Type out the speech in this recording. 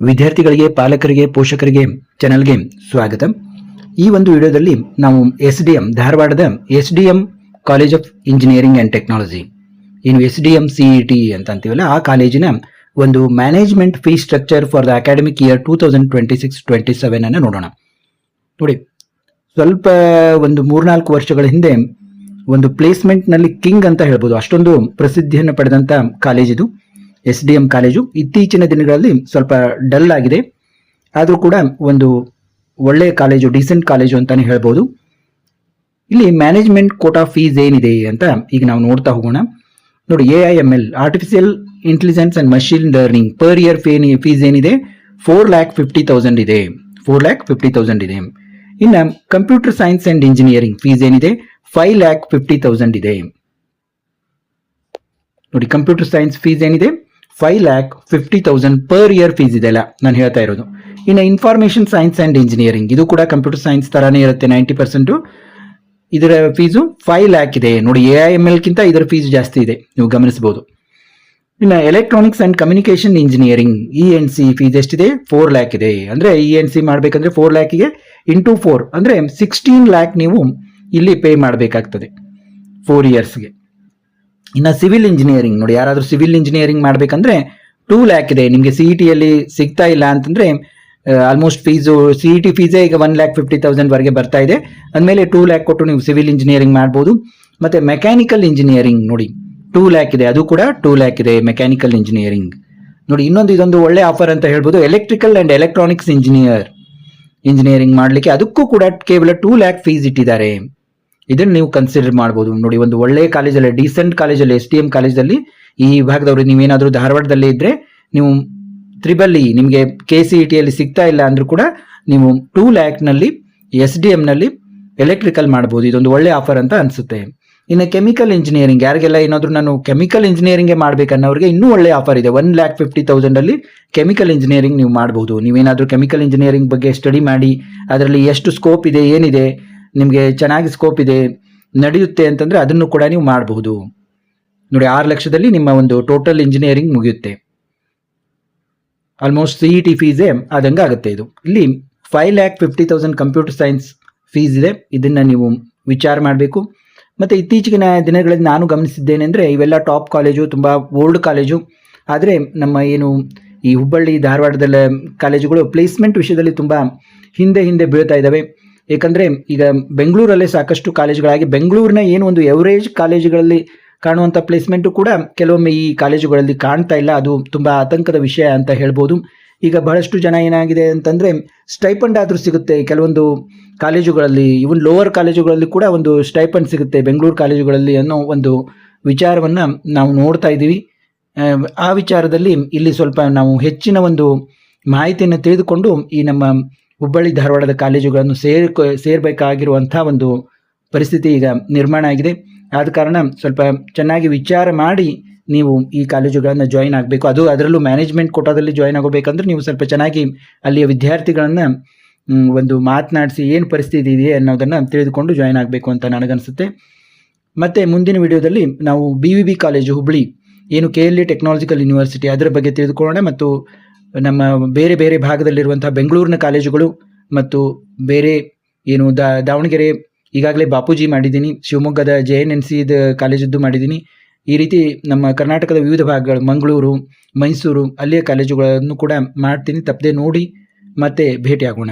ವಿದ್ಯಾರ್ಥಿಗಳಿಗೆ, ಪಾಲಕರಿಗೆ, ಪೋಷಕರಿಗೆ ಚಾನೆಲ್ಗೆ ಸ್ವಾಗತ. ಈ ಒಂದು ವಿಡಿಯೋದಲ್ಲಿ ನಾವು SDM ಧಾರವಾಡದ SDM college of engineering and technology, ಏನು SDM CET ಅಂತ ಅಂತೀವಲ್ಲ, ಆ ಕಾಲೇಜಿನ ಒಂದು management fee structure for the academic year 2026-27 ಅನ್ನು ನೋಡೋಣ. ನೋಡಿ, ಸ್ವಲ್ಪ ಒಂದು 3-4 ವರ್ಷಗಳ ಹಿಂದೆ ಒಂದು ಪ್ಲೇಸ್ಮೆಂಟ್ನಲ್ಲಿ ಕಿಂಗ್ ಅಂತ ಹೇಳ್ಬೋದು, ಅಷ್ಟೊಂದು ಪ್ರಸಿದ್ಧಿಯನ್ನು ಪಡೆದಂಥ ಕಾಲೇಜ್ ಇದು SDM ಕಾಲೇಜು. ಇತ್ತೀಚಿನ ದಿನಗಳಲ್ಲಿ ಸ್ವಲ್ಪ ಡಲ್ ಆಗಿದೆ, ಆದರೂ ಕೂಡ ಒಂದು ಒಳ್ಳೆಯ ಕಾಲೇಜು, ಡೀಸೆಂಟ್ ಕಾಲೇಜು ಅಂತಾನೆ ಹೇಳ್ಬೋದು. ಇಲ್ಲಿ ಮ್ಯಾನೇಜ್ಮೆಂಟ್ ಕೋಟಾ ಫೀಸ್ ಏನಿದೆ ಅಂತ ಈಗ ನಾವು ನೋಡ್ತಾ ಹೋಗೋಣ. ನೋಡಿ, AIML artificial intelligence and machine learning per year fees ಏನಿದೆ 4,50,000 ಇದೆ. 4,50,000 ಇದೆ. ಇನ್ನು computer science and engineering fees ಏನಿದೆ 5,50,000 ಇದೆ. ನೋಡಿ, ಕಂಪ್ಯೂಟರ್ ಸೈನ್ಸ್ ಫೀಸ್ ಏನಿದೆ 5,50,000 ಪರ್ ಇಯರ್ ಫೀಸ್ ಇದೆ ಅಲ್ಲ ನಾನು ಹೇಳ್ತಾ ಇರೋದು. ಇನ್ನು ಇನ್ಫಾರ್ಮೇಶನ್ ಸೈನ್ಸ್ ಅಂಡ್ ಇಂಜಿನಿಯರಿಂಗ್, ಇದು ಕೂಡ ಕಂಪ್ಯೂಟರ್ ಸೈನ್ಸ್ ತರಾನೇ ಇರುತ್ತೆ, 90%. ಇದರ ಫೀಸು 5 lakh ಇದೆ. ನೋಡಿ, AIML ಗಿಂತ ಇದರ ಫೀಸ್ ಜಾಸ್ತಿ ಇದೆ, ನೀವು ಗಮನಿಸಬಹುದು. ಇನ್ನು electronics and communication engineering ENC fees ಎಷ್ಟಿದೆ 4 lakh ಇದೆ. ಅಂದ್ರೆ ENC ಮಾಡಬೇಕಂದ್ರೆ 4 lakhಗೆ ಇಂಟು 4 ಅಂದ್ರೆ 16 lakh ನೀವು ಇಲ್ಲಿ ಪೇ ಮಾಡಬೇಕಾಗ್ತದೆ 4 yearsಗೆ. ಇನ್ನು ಸಿವಿಲ್ ಇಂಜಿನಿಯರಿಂಗ್, ನೋಡಿ, ಯಾರಾದರೂ ಸಿವಿಲ್ ಇಂಜಿನಿಯರಿಂಗ್ ಮಾಡಬೇಕಂದ್ರೆ 2 lakh ಇದೆ. ನಿಮಗೆ CETಯಲ್ಲಿ ಸಿಗ್ತಾ ಇಲ್ಲ ಅಂತಂದ್ರೆ ಆಲ್ಮೋಸ್ಟ್ ಫೀಸು CET ಫೀಸೇ ಈಗ 1,50,000 ವರೆಗೆ ಬರ್ತಾ ಇದೆ. ಅಂದಮೇಲೆ 2 lakh ಕೊಟ್ಟು ನೀವು ಸಿವಿಲ್ ಇಂಜಿನಿಯರಿಂಗ್ ಮಾಡ್ಬೋದು. ಮತ್ತೆ ಮೆಕ್ಯಾನಿಕಲ್ ಇಂಜಿನಿಯರಿಂಗ್ ನೋಡಿ 2 lakh ಇದೆ, ಅದು ಕೂಡ 2 lakh ಇದೆ ಮೆಕ್ಯಾನಿಕಲ್ ಇಂಜಿನಿಯರಿಂಗ್. ನೋಡಿ, ಇದೊಂದು ಒಳ್ಳೆ ಆಫರ್ ಅಂತ ಹೇಳ್ಬೋದು. ಎಲೆಕ್ಟ್ರಿಕಲ್ ಅಂಡ್ ಎಲೆಕ್ಟ್ರಾನಿಕ್ಸ್ ಇಂಜಿನಿಯರಿಂಗ್ ಮಾಡಲಿಕ್ಕೆ ಅದಕ್ಕೂ ಕೂಡ ಕೇವಲ 2 lakh ಫೀಸ್ ಇಟ್ಟಿದ್ದಾರೆ. ಇದನ್ನು ನೀವು ಕನ್ಸಿಡರ್ ಮಾಡ್ಬೋದು. ನೋಡಿ, ಒಂದು ಒಳ್ಳೆ ಕಾಲೇಜಲ್ಲಿ, ಡೀಸೆಂಟ್ ಕಾಲೇಜಲ್ಲಿ, SDM ಕಾಲೇಜಲ್ಲಿ ಈ ವಿಭಾಗದವರು ನೀವೇನಾದರೂ ಧಾರವಾಡದಲ್ಲೇ ಇದ್ರೆ ನೀವು EEE ನಿಮಗೆ KCETಯಲ್ಲಿ ಸಿಗ್ತಾ ಇಲ್ಲ ಅಂದ್ರೂ ಕೂಡ ನೀವು 2 lakh ನಲ್ಲಿ SDMನಲ್ಲಿ ಎಲೆಕ್ಟ್ರಿಕಲ್ ಮಾಡ್ಬೋದು. ಇದೊಂದು ಒಳ್ಳೆ ಆಫರ್ ಅಂತ ಅನಿಸುತ್ತೆ. ಇನ್ನು ಕೆಮಿಕಲ್ ಇಂಜಿನಿಯರಿಂಗ್, ಯಾರಿಗೆಲ್ಲ ಏನಾದರೂ ನಾನು ಕೆಮಿಕಲ್ ಇಂಜಿನಿಯರಿಂಗೇ ಮಾಡ್ಬೇಕನ್ನೋರಿಗೆ ಇನ್ನೂ ಒಳ್ಳೆ ಆಫರ್ ಇದೆ. 1,50,000 ಅಲ್ಲಿ ಕೆಮಿಕಲ್ ಇಂಜಿನಿಯರಿಂಗ್ ನೀವು ಮಾಡ್ಬೋದು. ನೀವೇನಾದರೂ ಕೆಮಿಕಲ್ ಇಂಜಿನಿಯರಿಂಗ್ ಬಗ್ಗೆ ಸ್ಟಡಿ ಮಾಡಿ ಅದರಲ್ಲಿ ಎಷ್ಟು ಸ್ಕೋಪ್ ಇದೆ, ಏನಿದೆ, ನಿಮಗೆ ಚೆನ್ನಾಗಿ ಸ್ಕೋಪ್ ಇದೆ, ನಡೆಯುತ್ತೆ ಅಂತಂದ್ರೆ ಅದನ್ನು ಕೂಡ ನೀವು ಮಾಡಬಹುದು. ನೋಡಿ, 6 ಲಕ್ಷದಲ್ಲಿ ನಿಮ್ಮ ಒಂದು ಟೋಟಲ್ ಇಂಜಿನಿಯರಿಂಗ್ ಮುಗಿಯುತ್ತೆ. ಆಲ್ಮೋಸ್ಟ್ CET ಫೀಸೇ ಆದಂಗೆ ಆಗುತ್ತೆ. ಇಲ್ಲಿ 5,50,000 ಕಂಪ್ಯೂಟರ್ ಸೈನ್ಸ್ ಫೀಸ್ ಇದೆ. ಇದನ್ನ ನೀವು ವಿಚಾರ ಮಾಡಬೇಕು. ಮತ್ತೆ ಇತ್ತೀಚಿನ ದಿನಗಳಲ್ಲಿ ನಾನು ಗಮನಿಸಿದ್ದೇನೆಂದ್ರೆ ಇವೆಲ್ಲ ಟಾಪ್ ಕಾಲೇಜು, ತುಂಬಾ ಓಲ್ಡ್ ಕಾಲೇಜು. ಆದರೆ ನಮ್ಮ ಏನು ಈ ಹುಬ್ಬಳ್ಳಿ ಧಾರವಾಡದ ಕಾಲೇಜುಗಳು ಪ್ಲೇಸ್ಮೆಂಟ್ ವಿಷಯದಲ್ಲಿ ತುಂಬಾ ಹಿಂದೆ ಬೀಳ್ತಾ ಇದ್ದಾವೆ. ಏಕೆಂದರೆ ಈಗ ಬೆಂಗಳೂರಲ್ಲೇ ಸಾಕಷ್ಟು ಕಾಲೇಜುಗಳಾಗಿ ಬೆಂಗಳೂರಿನ ಏನು ಒಂದು ಎವರೇಜ್ ಕಾಲೇಜುಗಳಲ್ಲಿ ಕಾಣುವಂಥ ಪ್ಲೇಸ್ಮೆಂಟು ಕೂಡ ಕೆಲವೊಮ್ಮೆ ಈ ಕಾಲೇಜುಗಳಲ್ಲಿ ಕಾಣ್ತಾ ಇಲ್ಲ. ಅದು ತುಂಬ ಆತಂಕದ ವಿಷಯ ಅಂತ ಹೇಳ್ಬೋದು. ಈಗ ಬಹಳಷ್ಟು ಜನ ಏನಾಗಿದೆ ಅಂತಂದರೆ ಸ್ಟೈಪಂಡ್ ಆದರೂ ಸಿಗುತ್ತೆ ಕೆಲವೊಂದು ಕಾಲೇಜುಗಳಲ್ಲಿ, ಇವನ್ ಲೋವರ್ ಕಾಲೇಜುಗಳಲ್ಲಿ ಕೂಡ ಒಂದು ಸ್ಟೈಪಂಡ್ ಸಿಗುತ್ತೆ ಬೆಂಗಳೂರು ಕಾಲೇಜುಗಳಲ್ಲಿ ಅನ್ನೋ ಒಂದು ವಿಚಾರವನ್ನು ನಾವು ನೋಡ್ತಾ ಇದ್ದೀವಿ. ಆ ವಿಚಾರದಲ್ಲಿ ಇಲ್ಲಿ ಸ್ವಲ್ಪ ನಾವು ಹೆಚ್ಚಿನ ಒಂದು ಮಾಹಿತಿಯನ್ನು ತಿಳಿದುಕೊಂಡು ಈ ನಮ್ಮ ಹುಬ್ಬಳ್ಳಿ ಧಾರವಾಡದ ಕಾಲೇಜುಗಳನ್ನು ಸೇರಬೇಕಾಗಿರುವಂಥ ಒಂದು ಪರಿಸ್ಥಿತಿ ಈಗ ನಿರ್ಮಾಣ ಆಗಿದೆ. ಆದ ಕಾರಣ ಸ್ವಲ್ಪ ಚೆನ್ನಾಗಿ ವಿಚಾರ ಮಾಡಿ ನೀವು ಈ ಕಾಲೇಜುಗಳನ್ನು ಜಾಯಿನ್ ಆಗಬೇಕು. ಅದರಲ್ಲೂ ಮ್ಯಾನೇಜ್ಮೆಂಟ್ ಕೋಟಾದಲ್ಲಿ ಜಾಯಿನ್ ಆಗೋಬೇಕಂದ್ರೆ ನೀವು ಸ್ವಲ್ಪ ಚೆನ್ನಾಗಿ ಅಲ್ಲಿಯ ವಿದ್ಯಾರ್ಥಿಗಳನ್ನು ಒಂದು ಮಾತನಾಡಿಸಿ ಏನು ಪರಿಸ್ಥಿತಿ ಇದೆ ಅನ್ನೋದನ್ನು ತಿಳಿದುಕೊಂಡು ಜಾಯಿನ್ ಆಗಬೇಕು ಅಂತ ನನಗನ್ಸುತ್ತೆ. ಮತ್ತು ಮುಂದಿನ ವಿಡಿಯೋದಲ್ಲಿ ನಾವು BVB ಕಾಲೇಜು ಹುಬ್ಬಳ್ಳಿ, ಏನು KLE ಟೆಕ್ನಾಲಜಿಕಲ್ ಯೂನಿವರ್ಸಿಟಿ, ಅದರ ಬಗ್ಗೆ ತಿಳಿದುಕೊಳ್ಳೋಣ. ಮತ್ತು ನಮ್ಮ ಬೇರೆ ಭಾಗದಲ್ಲಿರುವಂತಹ ಬೆಂಗಳೂರಿನ ಕಾಲೇಜುಗಳು ಮತ್ತು ಬೇರೆ ಏನು ದಾವಣಗೆರೆ ಈಗಾಗಲೇ ಬಾಪೂಜಿ ಮಾಡಿದ್ದೀನಿ, ಶಿವಮೊಗ್ಗದ JNNC ಕಾಲೇಜದ್ದು ಮಾಡಿದ್ದೀನಿ. ಈ ರೀತಿ ನಮ್ಮ ಕರ್ನಾಟಕದ ವಿವಿಧ ಭಾಗಗಳು, ಮಂಗಳೂರು, ಮೈಸೂರು, ಅಲ್ಲಿಯ ಕಾಲೇಜುಗಳನ್ನು ಕೂಡ ಮಾಡ್ತೀನಿ. ತಪ್ಪದೆ ನೋಡಿ ಮತ್ತೆ ಭೇಟಿ ಆಗೋಣ.